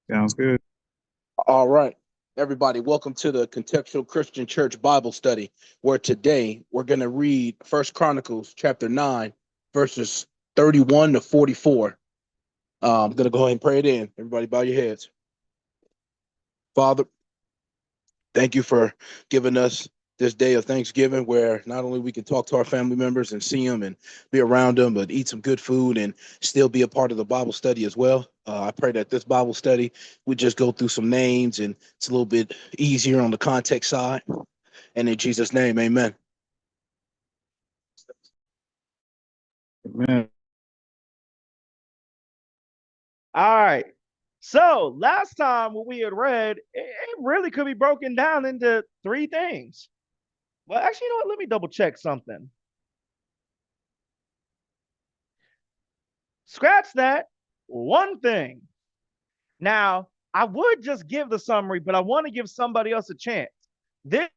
Sounds good. All right, everybody, welcome to the Contextual Christian Church Bible Study, where today we're going to read First Chronicles chapter 9, verses 31 to 44. I'm going to go ahead and pray it in. Everybody bow your heads. Father, thank you for giving us this day of Thanksgiving where not only we can talk to our family members and see them and be around them, but eat some good food and still be a part of the Bible study as well. I pray that this Bible study, we just go through some names and it's a little bit easier on the context side. And in Jesus' name, amen. Amen. All right. So last time what we had read, it really could be broken down into three things. Well, actually, you know what? Let me double check something. Scratch that. One thing. Now, I would just give the summary, but I want to give somebody else a chance. This,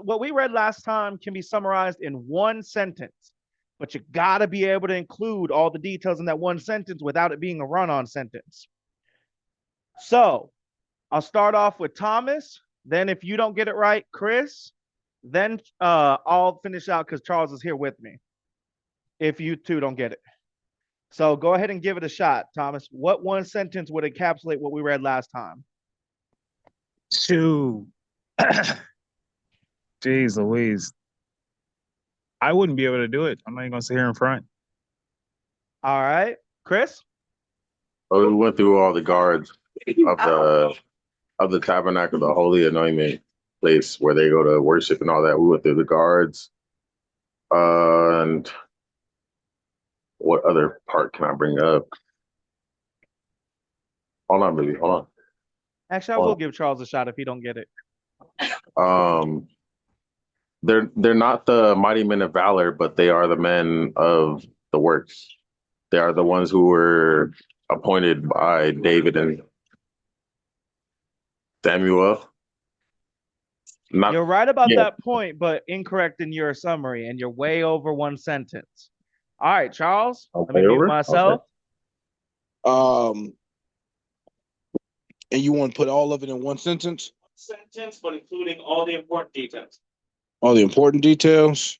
what we read last time, can be summarized in one sentence, but you got to be able to include all the details in that one sentence without it being a run-on sentence. So I'll start off with Thomas. Then if you don't get it right, Chris. Then I'll finish out because Charles is here with me. If you two don't get it. So go ahead and give it a shot, Thomas. What one sentence would encapsulate what we read last time? Shoot. Jeez Louise. I wouldn't be able to do it. I'm not even gonna sit here in front. All right. Chris? Oh, we went through all the guards of the tabernacle, the holy anointment place where they go to worship and all that. We went through the guards. And what other part can I bring up? Hold on, baby. Hold Actually, I will give Charles a shot if he don't get it. on. They're not the mighty men of valor, but they are the men of the works. They are the ones who were appointed by David and Samuel. You're right about that point, but incorrect in your summary, and you're way over one sentence. All right, Charles. Let me mute myself. Okay. And you want to put all of it in one sentence? Sentence, but including all the important details. All the important details.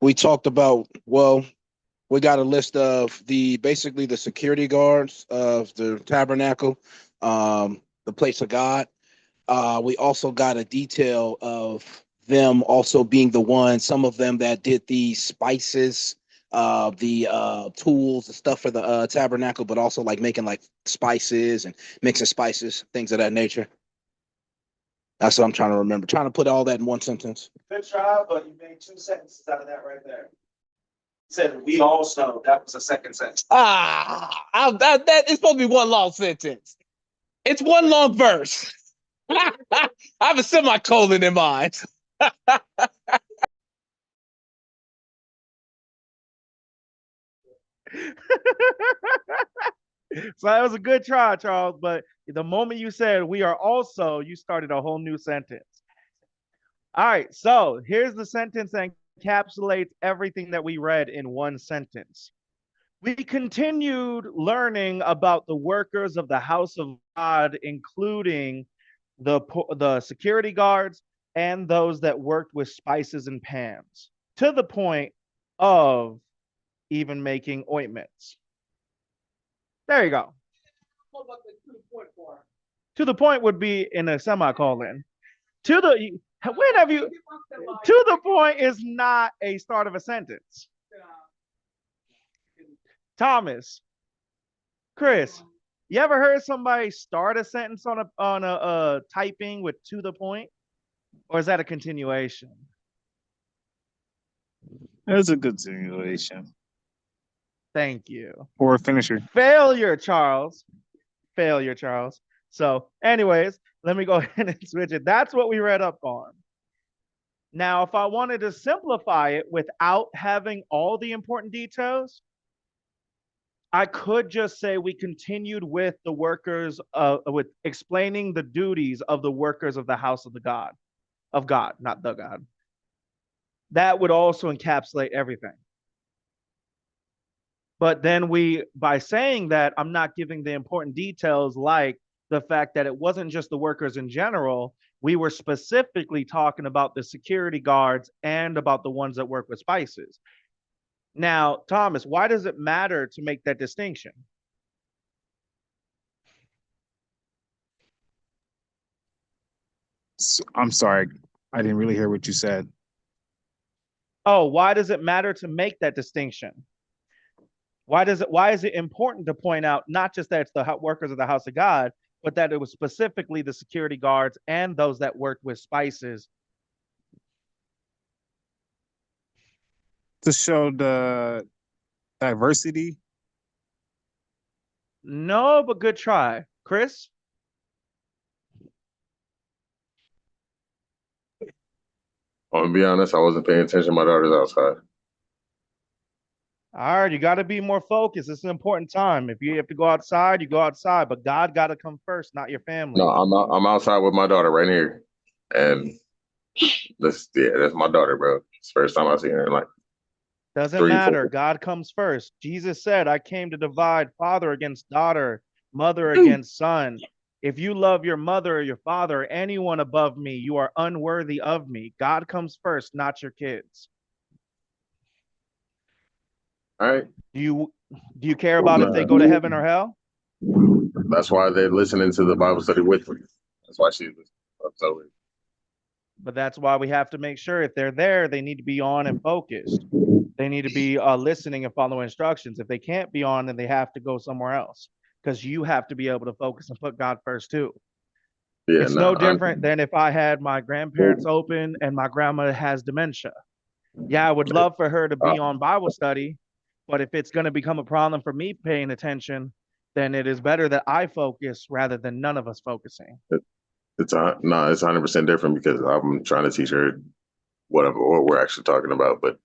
We talked about, well, we got a list of basically the security guards of the tabernacle, the place of God. We also got a detail of them also being the ones, some of them that did the spices, the tools, the stuff for the tabernacle, but also like making like spices and mixing spices, things of that nature. That's what I'm trying to remember. Trying to put all that in one sentence. Good try, but you made two sentences out of that right there. Said we also, that was a second sentence. That is supposed to be one long sentence. It's one long verse. I have a semicolon in mind. So that was a good try, Charles. But the moment you said we are also, you started a whole new sentence. All right. So here's the sentence that encapsulates everything that we read in one sentence. We continued learning about the workers of the house of God, including the security guards and those that worked with spices and pans, to the point of even making ointments. There you go. To the point would be in a semicolon. To the when have you to the point is not a start of a sentence. Thomas, Chris, you ever heard somebody start a sentence on a typing with to the point, or is that a continuation? That's a good simulation. Thank you. Or a finisher. Failure, Charles. Failure, Charles. So, anyways, let me go ahead and switch it. That's what we read up on. Now, if I wanted to simplify it without having all the important details, I could just say we continued with the workers, with explaining the duties of the workers of the house of God, not the God. That would also encapsulate everything. But then by saying that, I'm not giving the important details like the fact that it wasn't just the workers in general. We were specifically talking about the security guards and about the ones that work with spices. Now, Thomas, why does it matter to make that distinction? I'm sorry. I didn't really hear what you said. Oh, why does it matter to make that distinction? Why is it important to point out not just that it's the workers of the house of God, but that it was specifically the security guards and those that worked with spices? To show the diversity. No, but good try. Chris? I'm gonna be honest, I wasn't paying attention. My daughter's outside. All right, you got to be more focused. It's an important time. If you have to go outside, you go outside, but God got to come first, not your family. No, I'm outside with my daughter right here, and that's my daughter, bro. It's the first time I've seen her in like Doesn't 3, matter. 4. God comes first. Jesus said, I came to divide father against daughter, mother against son. If you love your mother or your father or anyone above me, you are unworthy of me. God comes first, not your kids. All right. Do you care about if they go to heaven or hell? That's why they're listening to the Bible study with me. That's why she's so. But that's why we have to make sure if they're there, they need to be on and focused. They need to be listening and following instructions. If they can't be on, then they have to go somewhere else because you have to be able to focus and put God first too. Yeah, It's no different than if I had my grandparents open and my grandma has dementia. Yeah, I would love for her to be on Bible study, but if it's going to become a problem for me paying attention, then it is better that I focus rather than none of us focusing. it's 100% different because I'm trying to teach her what we're actually talking about, but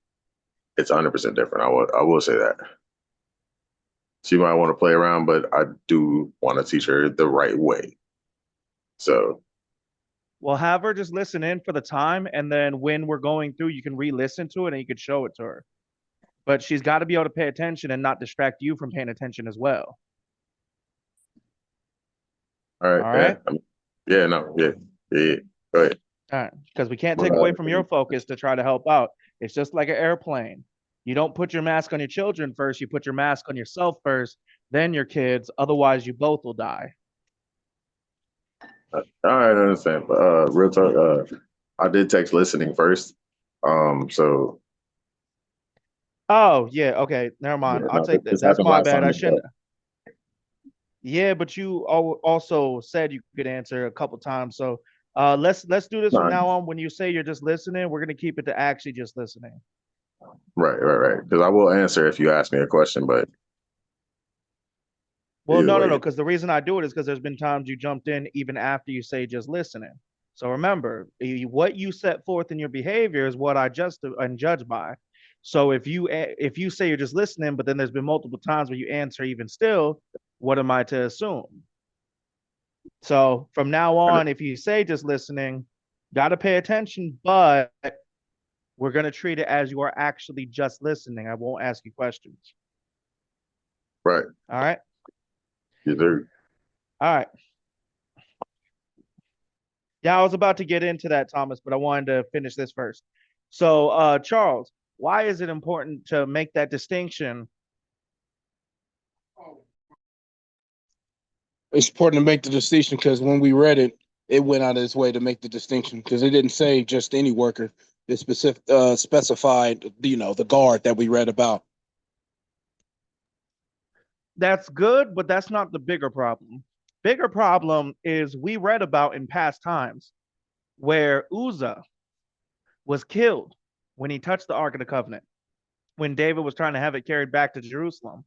it's 100% different. I will say that. She might want to play around, but I do want to teach her the right way. So, Well, have her just listen in for the time, and then when we're going through, you can re-listen to it and you can show it to her. But she's got to be able to pay attention and not distract you from paying attention as well. all right. All right. Yeah. No. Yeah. Yeah. Go ahead. All right. Because we can't take away from your focus to try to help out. It's just like an airplane. You don't put your mask on your children first. You put your mask on yourself first, then your kids. Otherwise, you both will die. All right. I understand. But real talk. I did text listening first. So. Oh, yeah. Okay. Never mind. Yeah, I'll no, take that. this That's happened my last bad. time. I shouldn't. Yeah, but you also said you could answer a couple times. So let's do this from now on. When you say you're just listening, we're gonna keep it to actually just listening. Right. Because I will answer if you ask me a question, but Well, no, way. because the reason I do it is because there's been times you jumped in even after you say just listening. So remember, what you set forth in your behavior is what I just and judge by. So if you say you're just listening, but then there's been multiple times where you answer even still, what am I to assume? So from now on, if you say just listening, got to pay attention, but we're going to treat it as you are actually just listening. I won't ask you questions. Right. All right. Yes, sir. All right. Yeah, I was about to get into that, Thomas, but I wanted to finish this first. So, Charles, why is it important to make that distinction? It's important to make the distinction because when we read it, it went out of its way to make the distinction because it didn't say just any worker. It specified, the guard that we read about. That's good, but that's not the bigger problem. Bigger problem is we read about in past times where Uzzah was killed when he touched the Ark of the Covenant, when David was trying to have it carried back to Jerusalem.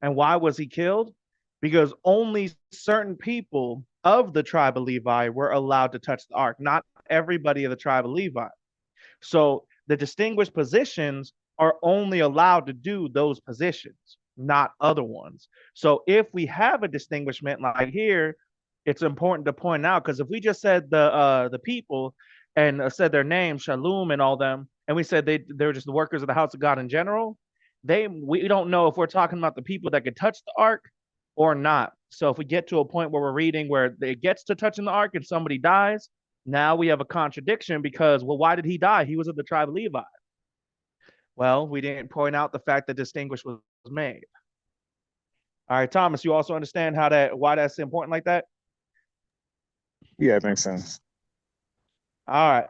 And why was he killed? Because only certain people of the tribe of Levi were allowed to touch the ark, not everybody of the tribe of Levi. So the distinguished positions are only allowed to do those positions, not other ones. So if we have a distinguishment like here, it's important to point out because if we just said the people and said their names, Shalom and all them, and we said they're just the workers of the house of God in general, we don't know if we're talking about the people that could touch the ark or not. So if we get to a point where we're reading where it gets to touching the ark and somebody dies, now we have a contradiction because, well, why did he die? He was of the tribe of Levi. Well, we didn't point out the fact that distinguish was made. All right, Thomas, you also understand why that's important like that? Yeah, it makes sense. All right.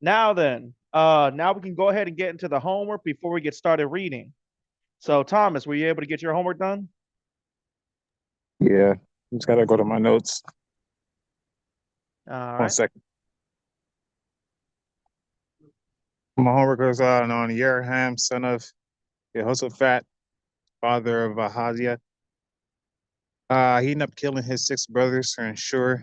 Now then, now we can go ahead and get into the homework before we get started reading. So, Thomas, were you able to get your homework done? Yeah, just gotta go to my notes. All 1 right. second. My homework was on Yeraham, son of Jehoshaphat, father of Ahaziah. He ended up killing his 6 brothers to ensure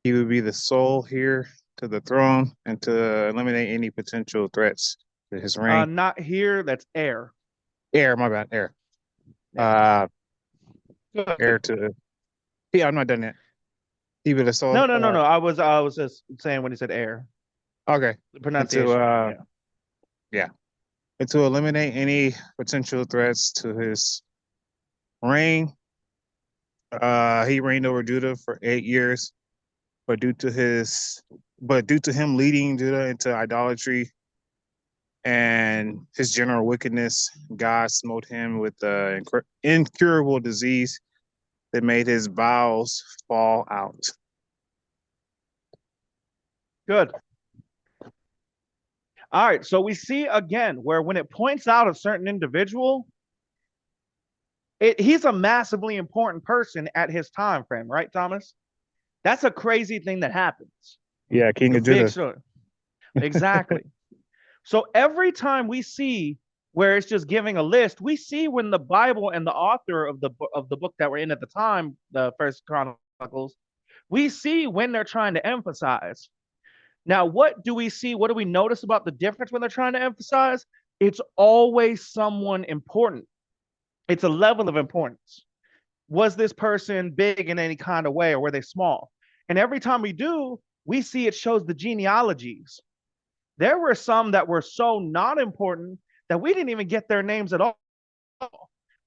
he would be the sole heir to the throne and to eliminate any potential threats to his reign. Not here, that's air. Heir, my bad, heir. Yeah. Heir to. Yeah, I'm not done yet. He be the sole. No. I was just saying when he said air. Okay. The pronunciation. Yeah. And to eliminate any potential threats to his reign. He reigned over Judah for 8 years, but due to him leading Judah into idolatry and his general wickedness, God smote him with an incurable disease that made his bowels fall out. Good. All right, so we see again where when it points out a certain individual, he's a massively important person at his time frame, right, Thomas? That's a crazy thing that happens. Yeah, King of Judah. Sure. Exactly. So every time we see where it's just giving a list, we see when the Bible and the author of the book that we're in at the time, the First Chronicles, we see when they're trying to emphasize. Now, what do we see? What do we notice about the difference when they're trying to emphasize? It's always someone important. It's a level of importance. Was this person big in any kind of way, or were they small? And every time we do, we see it shows the genealogies. There were some that were so not important that we didn't even get their names at all.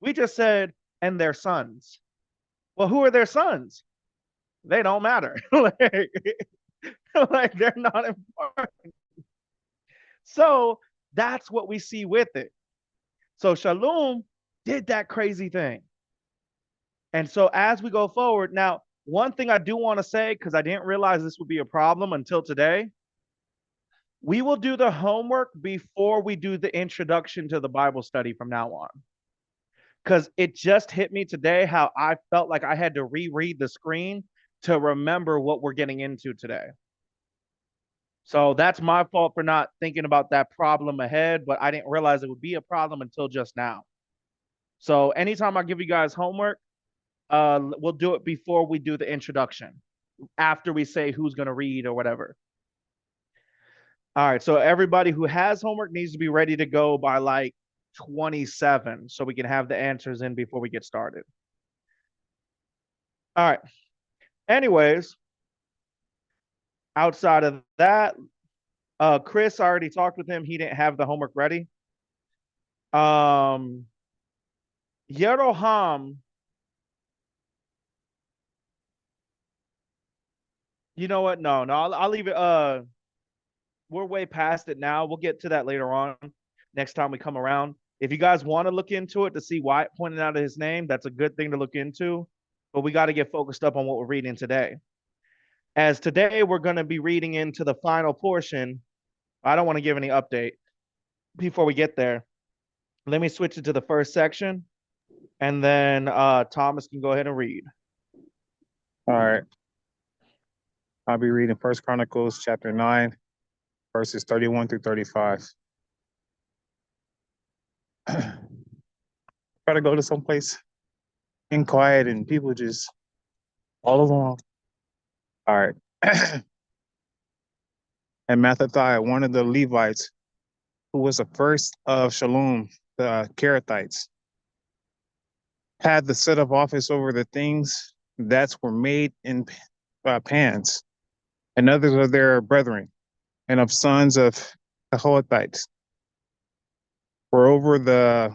We just said, and their sons. Well, who are their sons? They don't matter. Like they're not important. So that's what we see with it. So Shalom did that crazy thing. And so as we go forward, now, one thing I do want to say, because I didn't realize this would be a problem until today, we will do the homework before we do the introduction to the Bible study from now on. Because it just hit me today how I felt like I had to reread the screen to remember what we're getting into today. So that's my fault for not thinking about that problem ahead, but I didn't realize it would be a problem until just now. So anytime I give you guys homework, we'll do it before we do the introduction, after we say who's going to read or whatever. All right, so everybody who has homework needs to be ready to go by like 27 so we can have the answers in before we get started. All right. Anyways, outside of that, Chris, I already talked with him. He didn't have the homework ready. Yeroham, you know what? No, I'll leave it. We're way past it now. We'll get to that later on next time we come around. If you guys want to look into it to see why it pointed out his name, that's a good thing to look into. But we got to get focused up on what we're reading today. As today, we're going to be reading into the final portion. I don't want to give any update before we get there. Let me switch it to the first section, and then Thomas can go ahead and read. All right. I'll be reading First Chronicles chapter 9, verses 31 through 35. Try to go to someplace in quiet and people just all along. All right. And Mattathiah, one of the Levites, who was the first of Shalom, the Kerethites, had the set of office over the things that were made in pans, and others of their brethren, and of sons of the Hohathites, were over the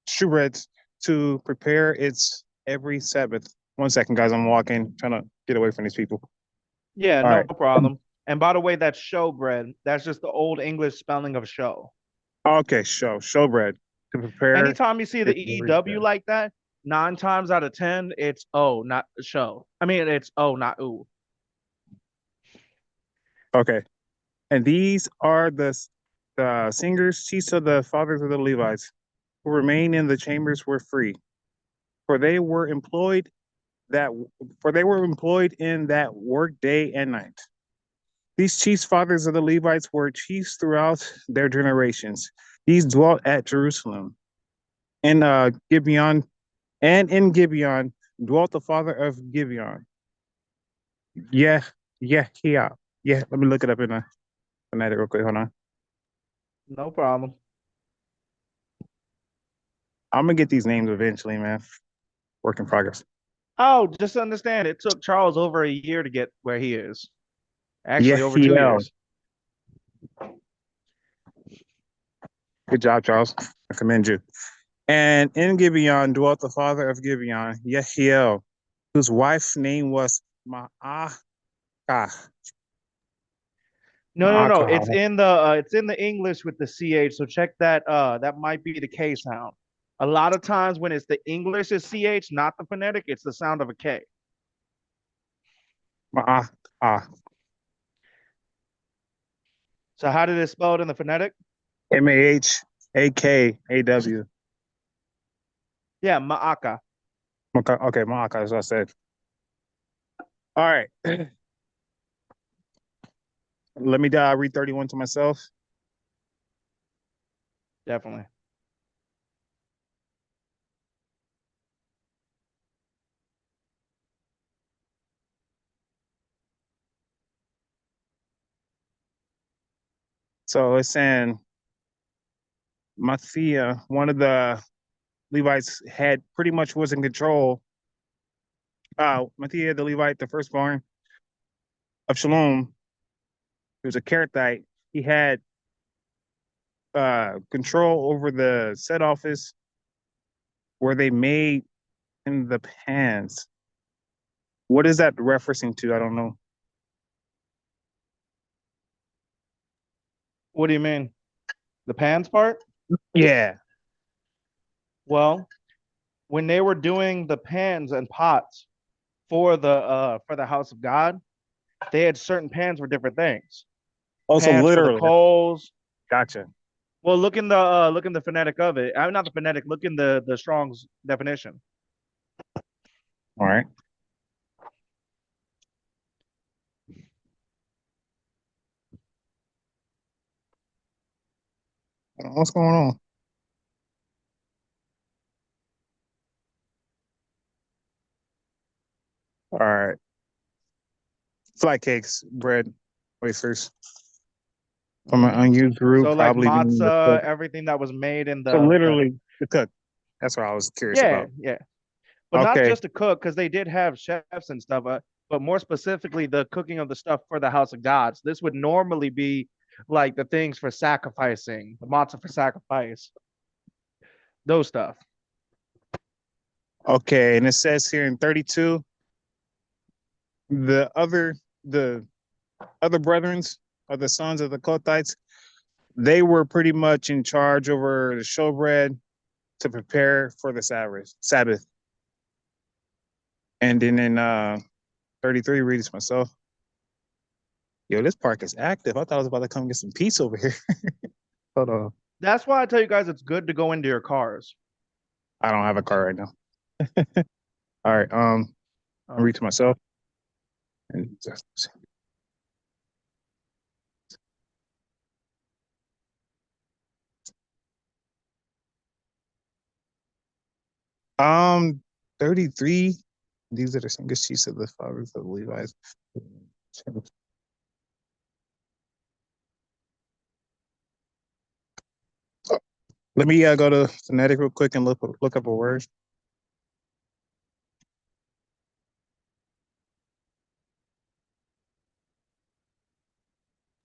shewbreads to prepare its every Sabbath. 1 second, guys. I'm walking, trying to get away from these people. Yeah, All no right. problem. And by the way, that's showbread. That's just the old English spelling of show. Okay, showbread to prepare Anytime you see the its every EW Sabbath. like that, 9 times out of 10, it's O, not show. I mean, it's O, not ooh. Okay. And these are the singers, chiefs of the fathers of the Levites, who remain in the chambers were free, for they were employed that for they were employed in that work day and night. These chiefs, fathers of the Levites, were chiefs throughout their generations. These dwelt at Jerusalem. In Gibeon, and in Gibeon dwelt the father of Gibeon. Yeah, yeah. Yeah, let me look it up in a phonetic real quick. Hold on. No problem. I'm gonna get these names eventually, man. Work in progress. Oh, just understand, it took Charles over a year to get where he is. Actually, over Yeah. 2 years. Good job, Charles. I commend you. And in Gibeon dwelt the father of Gibeon, Yehiel, whose wife's name was Ma'akah. No. It's Ma'akah. in the English with the CH. So check that. That might be the K sound. A lot of times when it's the English is CH, not the phonetic, it's the sound of a K. Ma'akah. So how did it spell it in the phonetic? Mahakaw. Yeah, Ma'aka. Okay, Ma'akah, that's what I said. All right. Let me read 31 to myself. Definitely. So it's saying Mathia, one of the Levites, had pretty much was in control. Mathia, the Levite, the firstborn of Shalom, who was a Karathite, he had control over the set office where they made in the pans. What is that referencing to? I don't know. What do you mean? The pans part? Yeah. Well, when they were doing the pans and pots for the house of God, they had certain pans for different things. Also, Pans for the literally. coals. Gotcha. Well, look in the phonetic of it. I'm not the phonetic. Look in the Strong's definition. All right. What's going on? All right. Flat cakes, bread, oysters from an unused root, So like probably being the matzah, cook. everything that was made in So the literally the cook. That's what I was curious yeah, about. yeah. But not Okay. just to cook, because they did have chefs and stuff, but more specifically the cooking of the stuff for the house of God. So this would normally be like the things for sacrificing, the matzah for sacrifice, those stuff. Okay. And it says here in 32, the other brethrens of the sons of the Kothites, they were pretty much in charge over the showbread to prepare for the Sabbath. And then in 33, read this myself. Yo, this park is active. I thought I was about to come get some peace over here. Hold on. That's why I tell you guys it's good to go into your cars. I don't have a car right now. All right. I'll read to myself. And just, 33. These are the singers chiefs of the fathers of the Levites. Let me go to phonetic real quick and look up a word.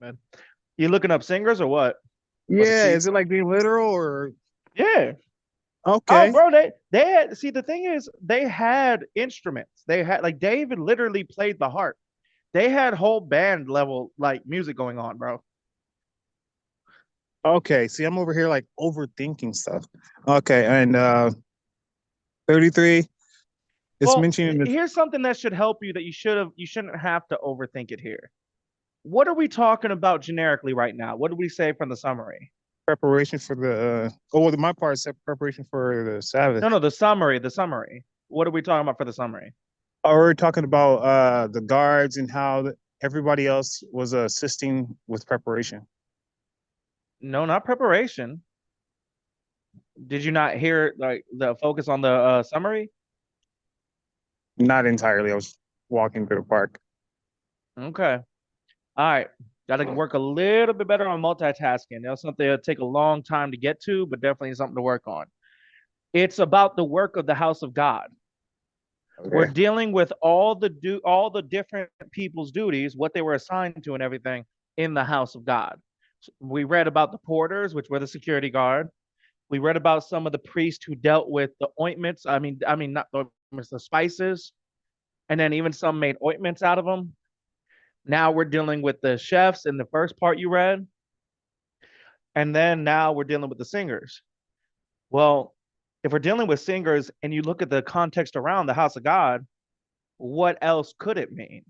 Man. You looking up singers or what? Or the Yeah, is chiefs? it like being literal or Yeah. Oh, Okay. bro, they had, see, the thing is they had instruments. They had, like, David literally played the harp. They had whole band level like music going on, bro. Okay. See, I'm over here like overthinking stuff. Okay, and 33. It's Well, mentioning the here's something that should help you that you shouldn't have to overthink it here. What are we talking about generically right now? What did we say from the summary? preparation for the. Oh, well, my part said preparation for the Sabbath. No, the summary, the summary. What are we talking about for the summary? Oh, we're talking about the guards and how everybody else was assisting with preparation. No, not preparation. Did you not hear like the focus on the summary? Not entirely. I was walking through the park. Okay. All right. Got to work a little bit better on multitasking. That's something that'll take a long time to get to, but definitely something to work on. It's about the work of the house of God. We're Okay. dealing with all the different people's duties, what they were assigned to, and everything in the house of God. We read about the porters, which were the security guard. We read about some of the priests who dealt with the ointments. I mean, not the ointments, the spices, and then even some made ointments out of them. Now we're dealing with the chefs in the first part you read, and then now we're dealing with the singers. Well, if we're dealing with singers and you look at the context around the house of God, what else could it mean?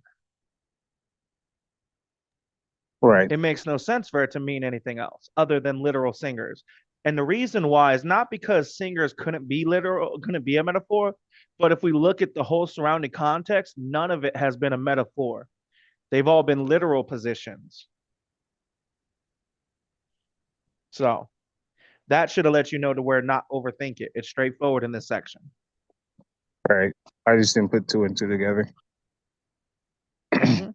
Right. It makes no sense for it to mean anything else other than literal singers. And the reason why is not because singers couldn't be literal, couldn't be a metaphor, but if we look at the whole surrounding context, none of it has been a metaphor. They've all been literal positions. So that should have let you know to where not overthink it. It's straightforward in this section. Right. I just didn't put two and two together. Mhm.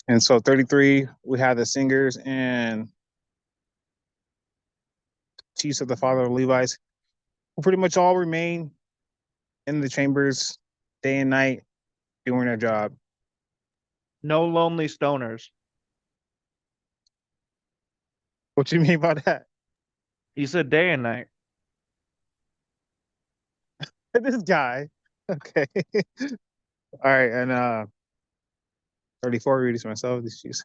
And so 33, we have the singers and chiefs of the father of Levites, who pretty much all remain in the chambers day and night doing their job. No lonely stoners. What you mean by that? He said day and night. This guy. Okay. All right. And 34, reading to myself, these chiefs.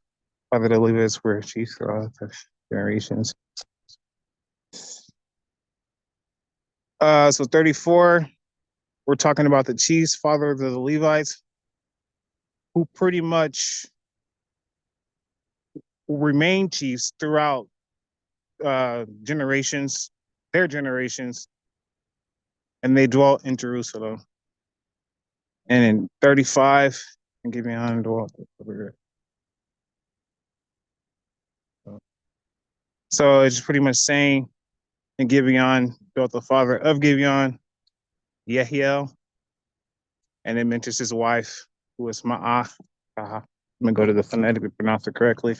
Father of the Levites were chiefs throughout the generations. So 34, we're talking about the chiefs, father of the Levites, who pretty much remain chiefs throughout generations, their generations, and they dwelt in Jerusalem. And in 35, and give me on dwelt over here. So it's pretty much saying, and Gibeon dwelt the father of Gibeon, Yehiel, and it mentions his wife, who was Ma'ah. I'm gonna go to the phonetic to pronounce it correctly.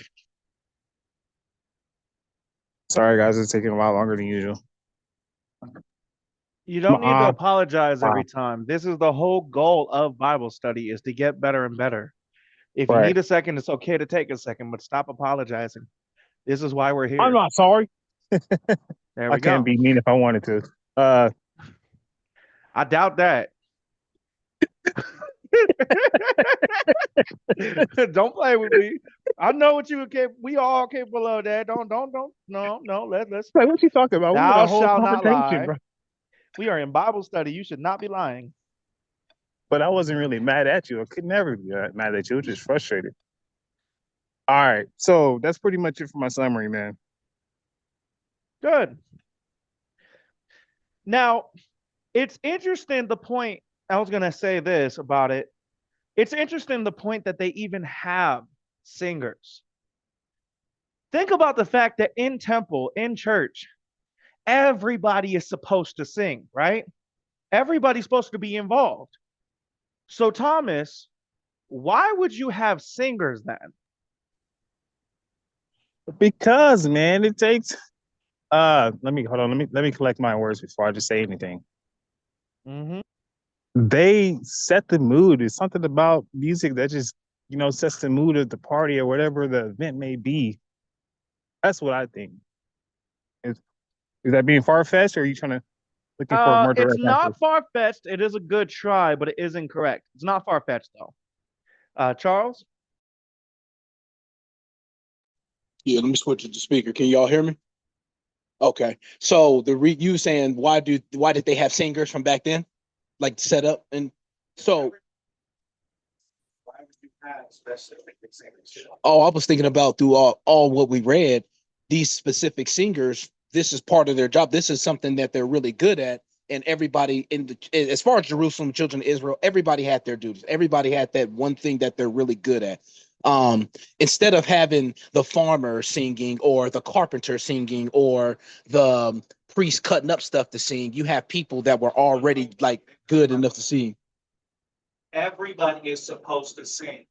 Sorry, guys, it's taking a lot longer than usual. You don't need to Ma'ah. apologize every time. This is the whole goal of Bible study is to get better and better. If you Right. need a second, it's okay to take a second, but stop apologizing. This is why we're I'm here. not sorry. There I we can't go. be mean if I wanted to. I doubt that. Don't play with me. I know what you can. We all capable of that. Don't. No. Let's. Like, what you talking about? We had Thou a whole shalt not conversation, lie. bro. We are in Bible study. You should not be lying. But I wasn't really mad at you. I could never be mad at you. Just frustrated. All right. So that's pretty much it for my summary, man. Good. Now, it's interesting the point. I was gonna say this about it. It's interesting the point that they even have singers. Think about the fact that in temple, in church, everybody is supposed to sing, right? Everybody's supposed to be involved. So, Thomas, why would you have singers then? Because, man, it takes let me hold on. Let me collect my words before I just say anything. Mm-hmm. They set the mood. It's something about music that just, sets the mood of the party or whatever the event may be. That's what I think. Is that being far fetched, or are you trying to looking for a more It's direct answer. not far fetched. It is a good try, but it is incorrect. It's not far fetched though. Charles? Yeah, let me switch it to speaker. Can y'all hear me? Okay. So you saying why did they have singers from back then, like set up and so? Why would you have specific singers? Oh, I was thinking about through all what we read, these specific singers. This is part of their job. This is something that they're really good at, and everybody as far as Jerusalem, children of Israel, everybody had their duties. Everybody had that one thing that they're really good at. Instead of having the farmer singing or the carpenter singing or the priest cutting up stuff to sing, you have people that were already like good enough to sing. Everybody is supposed to sing.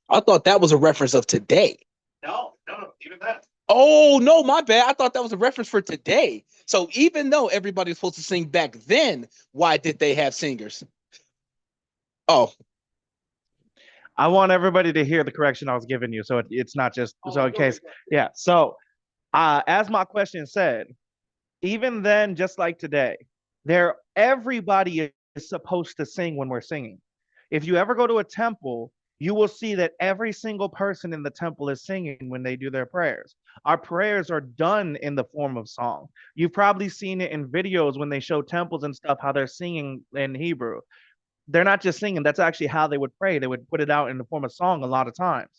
I thought that was a reference of today. No, even that. Oh no, my bad. I thought that was a reference for today. So even though everybody was supposed to sing back then, why did they have singers? Oh, I want everybody to hear the correction I was giving you, so it's not just so in case. Yeah. So, as my question said, even then, just like today, everybody is supposed to sing when we're singing. If you ever go to a temple, you will see that every single person in the temple is singing when they do their prayers. Our prayers are done in the form of song. You've probably seen it in videos when they show temples and stuff, how they're singing in Hebrew. They're not just singing, that's actually how they would pray. They would put it out in the form of song a lot of times.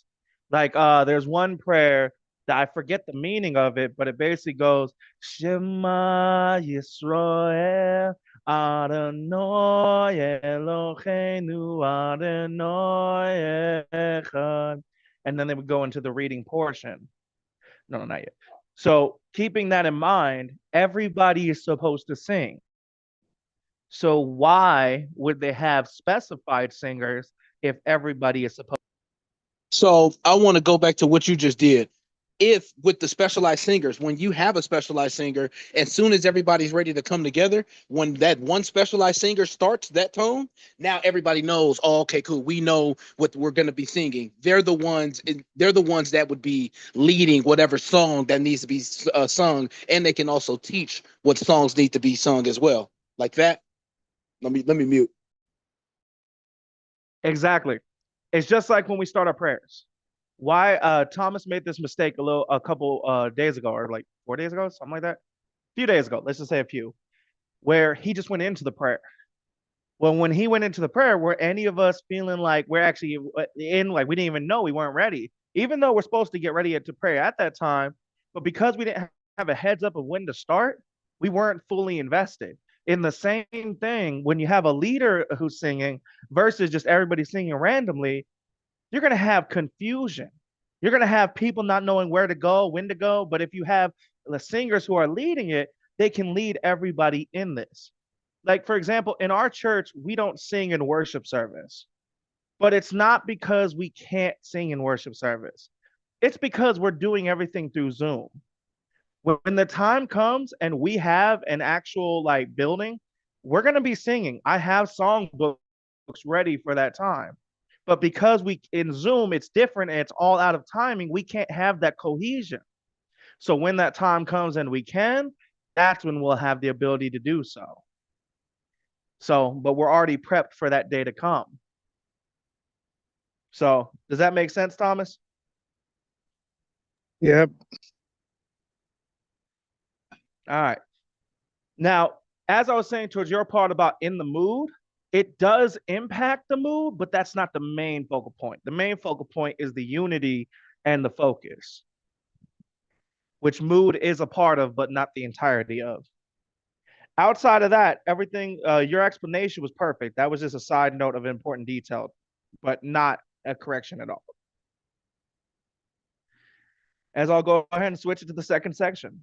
Like there's one prayer that I forget the meaning of it, but it basically goes Shema Yisrael Adonai Eloheinu Adonai Echad. And then they would go into the reading portion. No, not yet. So keeping that in mind, everybody is supposed to sing. So why would they have specified singers if everybody is supposed? so I want to go back to what you just did. If with the specialized singers, when you have a specialized singer, as soon as everybody's ready to come together, when that one specialized singer starts that tone, now everybody knows, oh, okay, cool. We know what we're going to be singing. They're the ones that would be leading whatever song that needs to be sung, and they can also teach what songs need to be sung as well. Like that. Let me mute. Exactly. It's just like when we start our prayers. Why Thomas made this mistake a couple days ago, or like 4 days ago, something like that. A few days ago, let's just say a few, where he just went into the prayer. Well, when he went into the prayer, were any of us feeling like we're actually in, like we didn't even know we weren't ready, even though we're supposed to get ready to pray at that time, but because we didn't have a heads up of when to start, we weren't fully invested. In the same thing, when you have a leader who's singing versus just everybody singing randomly, you're going to have confusion. You're going to have people not knowing where to go, when to go. But if you have the singers who are leading it, they can lead everybody in this. Like, for example, in our church, we don't sing in worship service, but it's not because we can't sing in worship service. It's because we're doing everything through Zoom. When the time comes and we have an actual like building, we're going to be singing. I have song books ready for that time. But because we in Zoom, it's different and it's all out of timing, we can't have that cohesion. So when that time comes and we can, that's when we'll have the ability to do so. So, but we're already prepped for that day to come. So, does that make sense, Thomas? Yep. All right. Now, as I was saying towards your part about in the mood, it does impact the mood, but that's not the main focal point. The main focal point is the unity and the focus, which mood is a part of, but not the entirety of. Outside of that, everything, your explanation was perfect. That was just a side note of important detail, but not a correction at all. As I'll go ahead and switch it to the second section.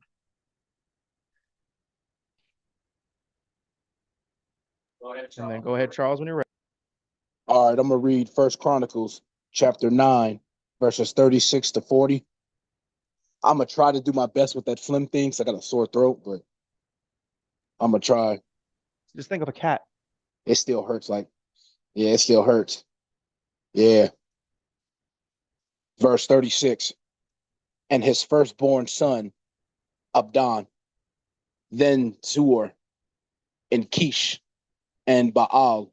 And then go ahead, Charles, when you're ready. All right, I'm gonna read First Chronicles chapter 9, verses 36 to 40. I'm gonna try to do my best with that phlegm thing, so I got a sore throat, but I'm gonna try. Just think of a cat. It still hurts. Yeah, it still hurts. Yeah. Verse 36. And his firstborn son, Abdon, then Zur, and Kish and Baal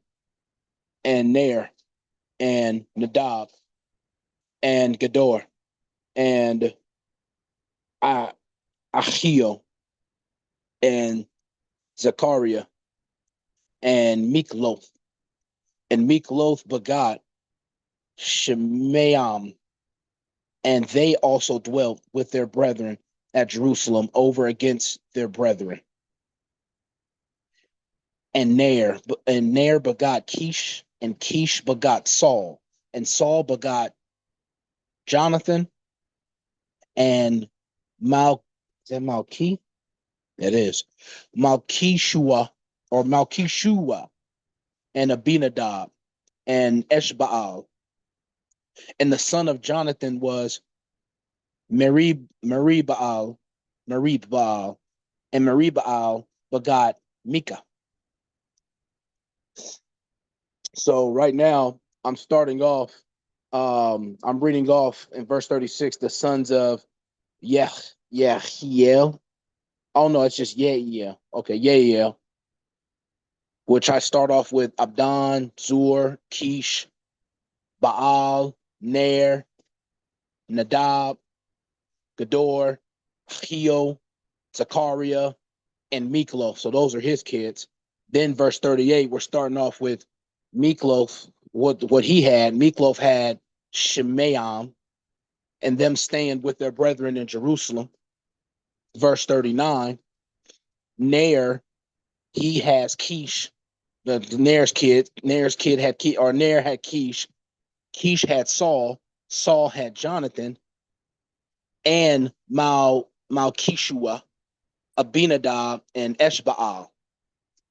and Ner and Nadab and Gedor and Ahio and Zechariah and Mikloth. And Mikloth begot Shemayam, and they also dwelt with their brethren at Jerusalem over against their brethren. And Ner begot Kish, and Kish begot Saul, and Saul begot Jonathan and Mal. Is that Malchi? It is Malchishua or Malchishua and Abinadab and Eshbaal. And the son of Jonathan was Meribaal, and Meribaal begot Micah. So right now I'm starting off. I'm reading off in verse 36 the sons of Yehiel. Oh no, it's just Yehiel. Okay, Yehiel. Which I start off with Abdon, Zur, Kish, Baal, Ner, Nadab, Gedor, Ahio, Zechariah, and Mikloth. So those are his kids. Then verse 38, we're starting off with Mikloth, what he had. Mikloth had Shimeam and them staying with their brethren in Jerusalem. Verse 39, Ner, he has Kish. The Ner's kid had Kish, or Ner had Kish. Kish had Saul. Saul had Jonathan and Malchishua, Abinadab, and Eshbaal.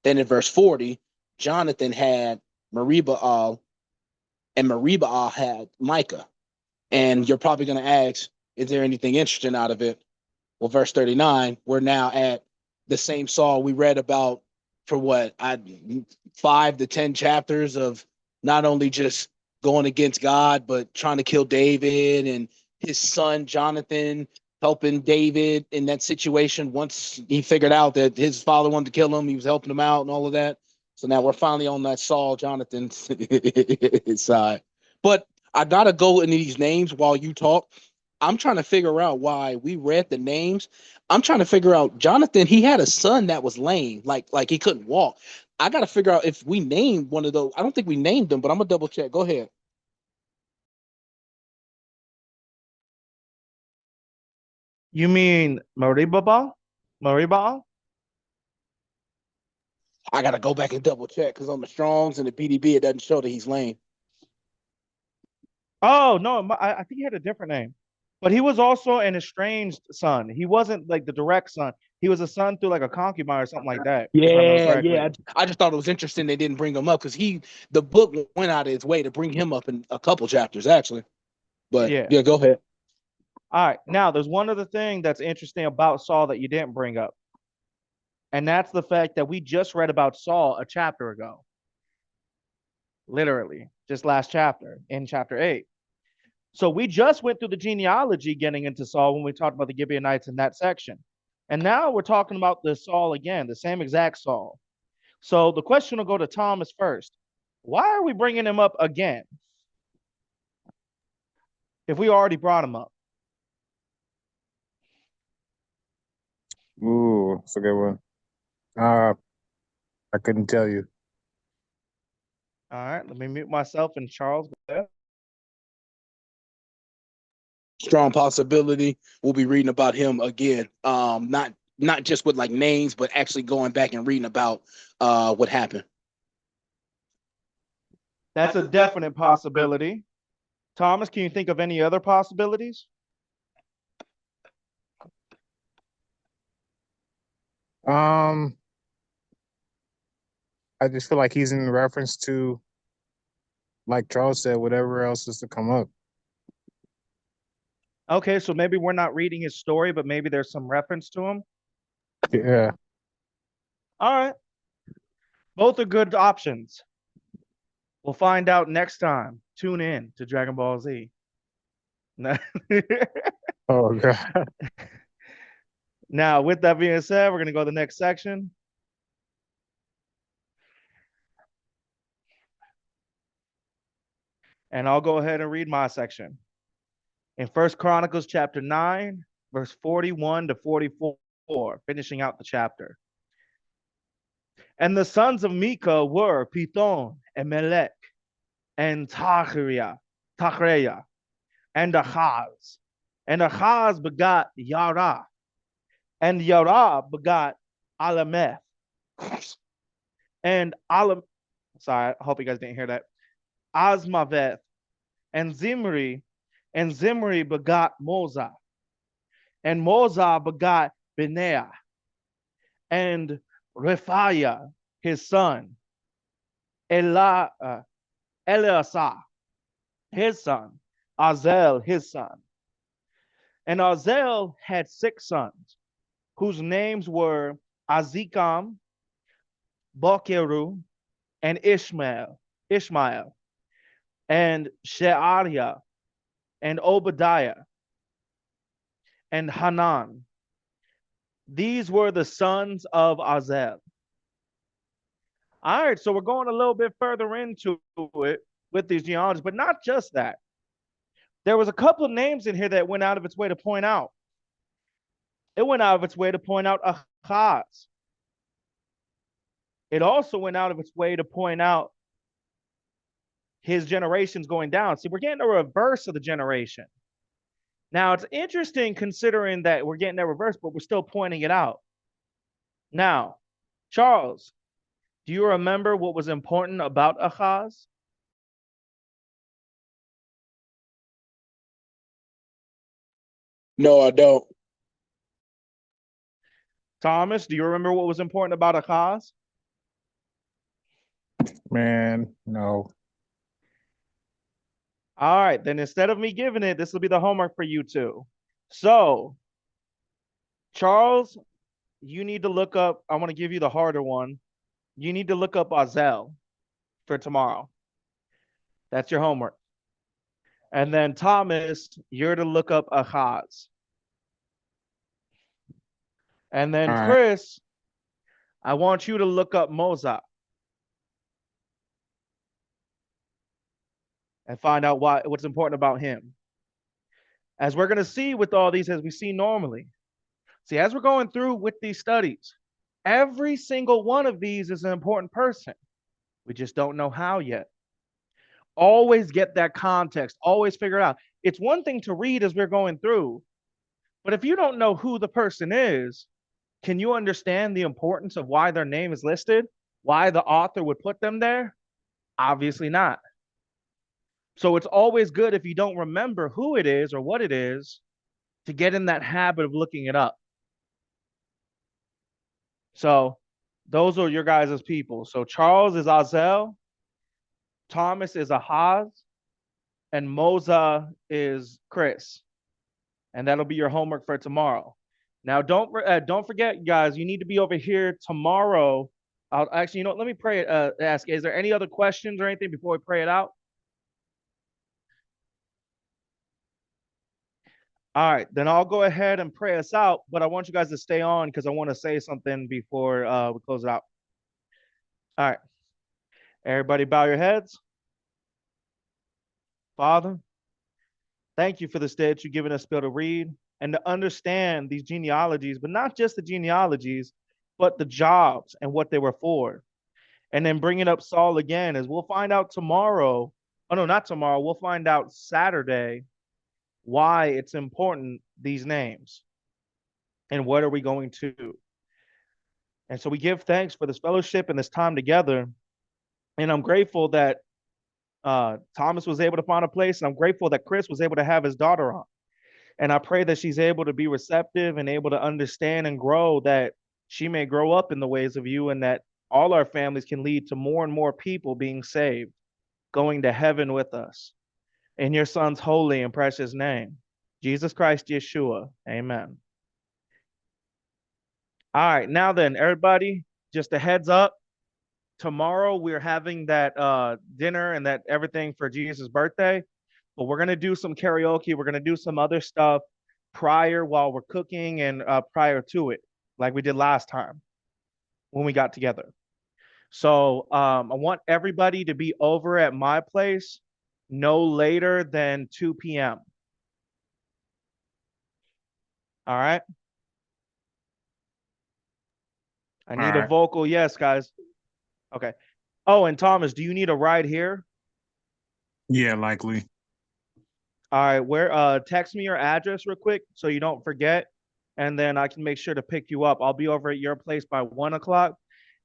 Then in verse 40, Jonathan had Meribaal, and Meribaal had Micah. And you're probably going to ask, is there anything interesting out of it? Well, verse 39, we're now at the same Saul we read about for 5 to 10 chapters of not only just going against God, but trying to kill David, and his son Jonathan helping David in that situation. Once he figured out that his father wanted to kill him, he was helping him out and all of that. So now we're finally on that Saul Jonathan side. But I gotta go into these names while you talk. I'm trying to figure out why we read the names. I'm trying to figure out Jonathan. He had a son that was lame, like he couldn't walk. I got to figure out if we named one of those. I don't think we named them, but I'm gonna double check. Go ahead. You mean Maribabal? Maribal? I got to go back and double check because on the Strongs and the PDB it doesn't show that he's lame. Oh no, I think he had a different name, but he was also an estranged son. He wasn't like the direct son. He was a son through like a concubine or something like that, if I remember Yeah, correctly. yeah. I just thought it was interesting they didn't bring him up because the book went out of its way to bring him up in a couple chapters actually. But Yeah. yeah, go ahead. All right. Now, there's one other thing that's interesting about Saul that you didn't bring up, and that's the fact that we just read about Saul a chapter ago. Literally, just last chapter in chapter 8. So we just went through the genealogy getting into Saul when we talked about the Gibeonites in that section. And now we're talking about the Saul again, the same exact Saul. So the question will go to Thomas first. Why are we bringing him up again if we already brought him up? Ooh, that's a good one. I couldn't tell you. All right, let me mute myself and Charles. Go ahead. Strong possibility. We'll be reading about him again. Not just with like names, but actually going back and reading about what happened. That's a definite possibility. Thomas, can you think of any other possibilities? I just feel like he's in reference to, like Charles said, whatever else is to come up. Okay, so maybe we're not reading his story, but maybe there's some reference to him. Yeah. All right. Both are good options. We'll find out next time. Tune in to Dragon Ball Z. Oh God. Now, with that being said, we're going to go to the next section. And I'll go ahead and read my section. In First Chronicles chapter 9, verse 41 to 44, finishing out the chapter. And the sons of Micah were Pithon and Melech and Tachreah, and Ahaz. And Ahaz begot Yarah, and Yarah begot Alameth. And sorry, I hope you guys didn't hear that. Azmaveth, and Zimri begot Moza, and Moza begot Benaiah, and Rephaiah, his son, Eleazar, his son, Azel, his son. And Azel had 6 sons, whose names were Azikam, Bokeru, and Ishmael, and Sheariah, and Obadiah, and Hanan. These were the sons of Azel. All right, so we're going a little bit further into it with these genealogies, but not just that. There was a couple of names in here that went out of its way to point out. It went out of its way to point out Ahaz. It also went out of its way to point out his generations going down. See, we're getting a reverse of the generation. Now, it's interesting considering that we're getting that reverse, but we're still pointing it out. Now, Charles, do you remember what was important about Ahaz? No, I don't. Thomas, do you remember what was important about Ahaz? Man, no. All right, then instead of me giving it, this will be the homework for you two. So, Charles, you need to look up, I want to give you the harder one. You need to look up Azel for tomorrow. That's your homework. And then Thomas, you're to look up Ahaz. And then All right. Chris, I want you to look up Moza and find out what's important about him. As we're going to see with all these, as we see normally. See, as we're going through with these studies, every single one of these is an important person. We just don't know how yet. Always get that context, always figure it out. It's one thing to read as we're going through, but if you don't know who the person is, can you understand the importance of why their name is listed? Why the author would put them there? Obviously not. So it's always good if you don't remember who it is or what it is to get in that habit of looking it up. So those are your guys' people. So Charles is Azel, Thomas is Ahaz, and Moza is Chris. And that'll be your homework for tomorrow. Now, don't forget, guys, you need to be over here tomorrow. Actually, you know what? Let me pray. Ask, is there any other questions or anything before we pray it out? All right, then I'll go ahead and pray us out, but I want you guys to stay on because I want to say something before we close it out. All right, everybody bow your heads. Father, thank you for this day that you've given us to be able to read and to understand these genealogies, but not just the genealogies, but the jobs and what they were for. And then bringing up Saul again, as we'll find out tomorrow. Oh, no, not tomorrow. We'll find out Saturday why it's important, these names, and what are we going to do. And so we give thanks for this fellowship and this time together. And I'm grateful that Thomas was able to find a place. And I'm grateful that Chris was able to have his daughter on. And I pray that she's able to be receptive and able to understand and grow, that she may grow up in the ways of you, and that all our families can lead to more and more people being saved, going to heaven with us. In your son's holy and precious name, Jesus Christ, Yeshua. Amen. All right, now then, everybody, just a heads up. Tomorrow we're having that dinner and that everything for Jesus' birthday, but we're gonna do some karaoke. We're gonna do some other stuff prior while we're cooking and prior to it, like we did last time when we got together. So I want everybody to be over at my place no later than 2 p.m. All right. I All need a right. vocal yes, guys. Okay. Oh, and Thomas, do you need a ride here? Yeah, likely. All right, where text me your address real quick so you don't forget, and then I can make sure to pick you up. I'll be over at your place by 1 o'clock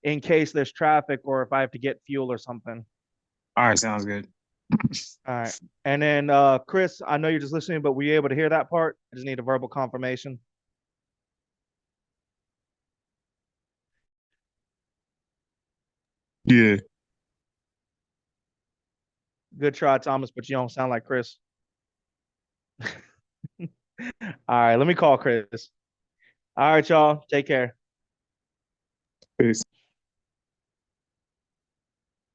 in case there's traffic or if I have to get fuel or something. All right, sounds good. All right. And then Chris, I know you're just listening, but were you able to hear that part? I just need a verbal confirmation. Yeah. Good try, Thomas, but you don't sound like Chris. All right, let me call Chris. All right, y'all. Take care.